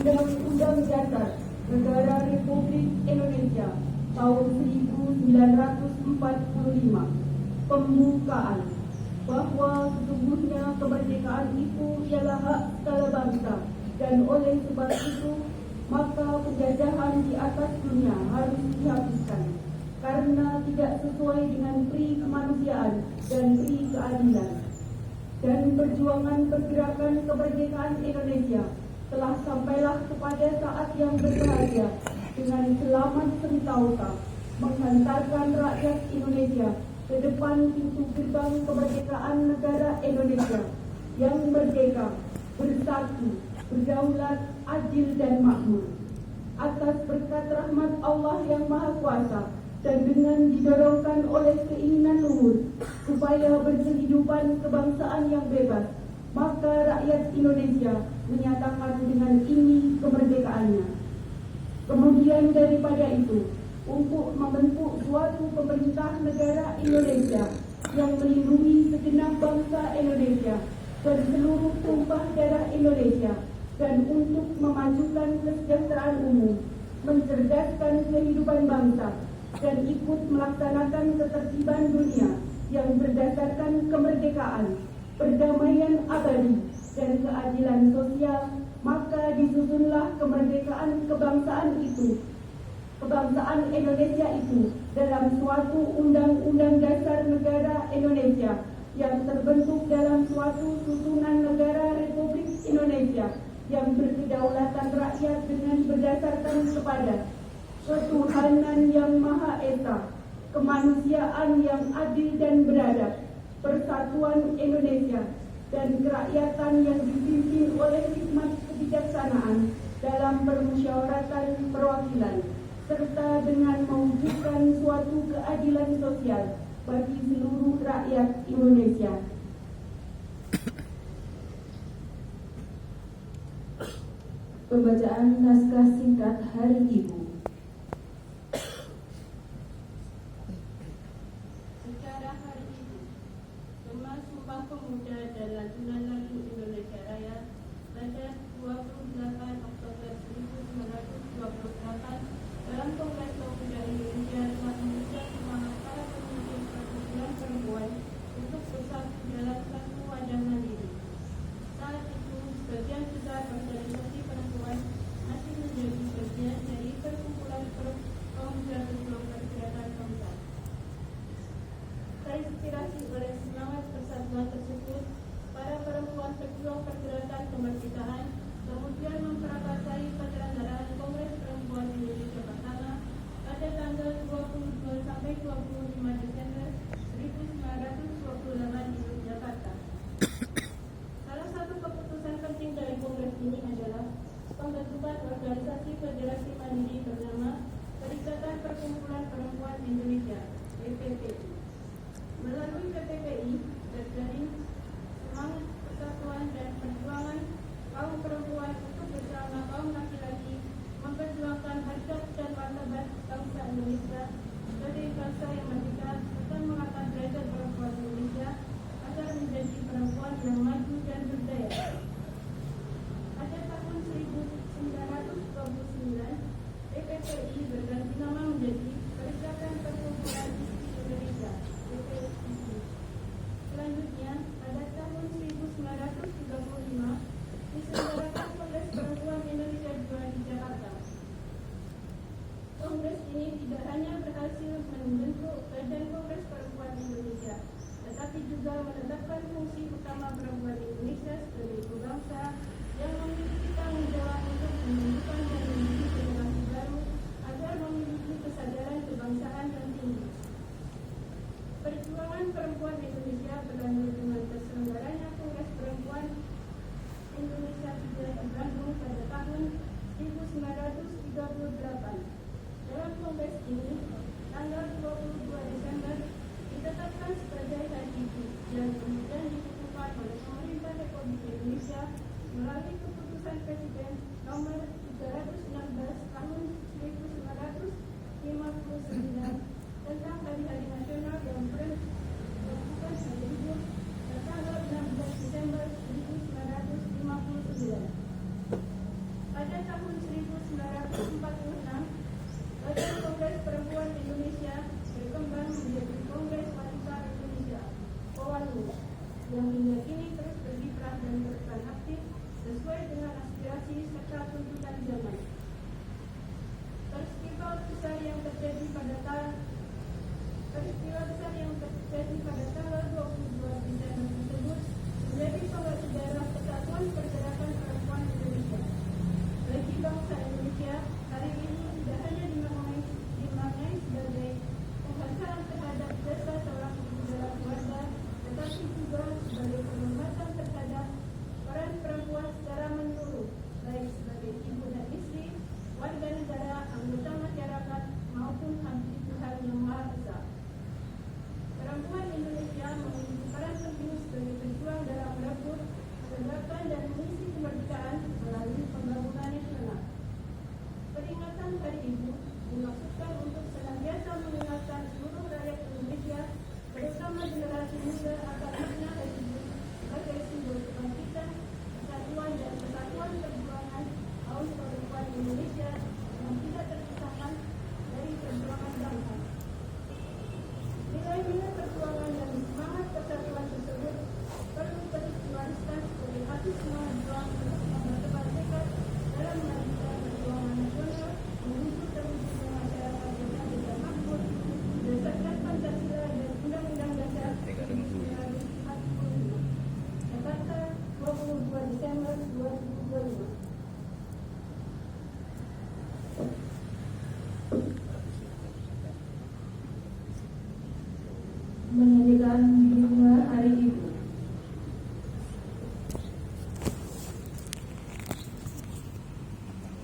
Undang-Undang Dasar Negara Republik Indonesia tahun 1945. Pembukaan bahwa sesungguhnya kemerdekaan itu ialah hak segala bangsa, dan oleh sebab itu maka penjajahan di atas dunia harus dihapuskan karena tidak sesuai dengan pri kemanusiaan dan pri keadilan. Dan perjuangan pergerakan kemerdekaan Indonesia telah sampailah kepada saat yang berbahagia dengan selamat sentausa menghantarkan rakyat Indonesia ke depan pintu gerbang kemerdekaan negara Indonesia yang merdeka, bersatu, berdaulat, adil dan makmur. Atas berkat rahmat Allah yang Maha Kuasa dan dengan didorongkan oleh keinginan luhur supaya berkehidupan kebangsaan yang bebas, maka rakyat Indonesia menyatakan dengan ini kemerdekaannya. Kemudian daripada itu, untuk membentuk suatu pemerintah negara Indonesia yang melindungi segenap bangsa Indonesia dan seluruh tumpah darah Indonesia, dan untuk memajukan kesejahteraan umum, mencerdaskan kehidupan bangsa, dan ikut melaksanakan ketertiban dunia yang berdasarkan kemerdekaan, perdamaian abadi, dan keadilan sosial, maka disusunlah kemerdekaan kebangsaan Indonesia itu dalam suatu Undang-Undang Dasar Negara Indonesia yang terbentuk dalam suatu susunan negara Republik Indonesia yang berkedaulatan rakyat dengan berdasarkan kepada ketuhanan yang Maha Esa, kemanusiaan yang adil dan beradab, persatuan Indonesia, dan kerakyatan yang dipimpin oleh hikmat kebijaksanaan dalam permusyawaratan perwakilan, serta dengan mewujudkan suatu keadilan sosial bagi seluruh rakyat Indonesia. Pembacaan naskah singkat Hari Ibu. Secara Hari Ibu, Kema Sumpah Pemuda dan Lantunan Lagu Indonesia Raya pada 28 Oktober 1928 dalam Kongres Pemuda Indonesia telah membuka semangat para pemimpin perkumpulan perempuan untuk bersatu dalam satu wadah mandiri. Saat itu, sebagian besar organisasi perempuan masih menjadi bagian dari perkumpulan pemuda berjuang pergerakan bangsa. Terinspirasi oleh semangat persatuan tersebut, para perempuan berjuang pergerakan kemerdekaan kemudian memprakarsai penyelenggaraan Kongres Perempuan Indonesia pertama pada tanggal 22 sampai 25 Desember 1928 di Yogyakarta. Salah satu keputusan penting dari Kongres ini adalah pembentukan organisasi federasi mandiri bernama Perikatan Perkumpulan Perempuan Indonesia (PPPI). Melalui PPPI terjalin semangat persatuan dan perjuangan kaum perempuan untuk bersama kaum laki-laki memperjuangkan harkat dan martabat bangsa Indonesia sebagai bangsa yang merdeka, serta mengangkat derajat perempuan Indonesia agar menjadi perempuan yang maju dan berdaya. Pada tahun 1929, PPPI berganti nama menjadi Perikatan Perkumpulan Istri Indonesia (PPII). Selanjutnya, pada tahun 1935 diselenggarakan Kongres Perempuan Indonesia II di Jakarta. Kongres ini tidak hanya berhasil membentuk Badan Kongres Perempuan Indonesia, tetapi juga menetapkan fungsi utama perempuan Indonesia sebagai ibu bangsa yang memiliki tanggung jawab untuk menentukan dan mendidik generasi baru agar memiliki kesadaran kebangsaan yang tinggi. Perjuangan perempuan Indonesia berlanjut dengan terselenggaranya Kongres Perempuan Indonesia juga di Bandung pada tahun 1938. Dalam kongres ini, tanggal 22 Desember ditetapkan sebagai Hari Ibu yang kemudian ditentukan oleh pemerintah Republik Indonesia melalui keputusan Presiden nomor 316 tahun 1959 tentang hari-hari nasional yang bukan Hari Ibu tanggal 16 Desember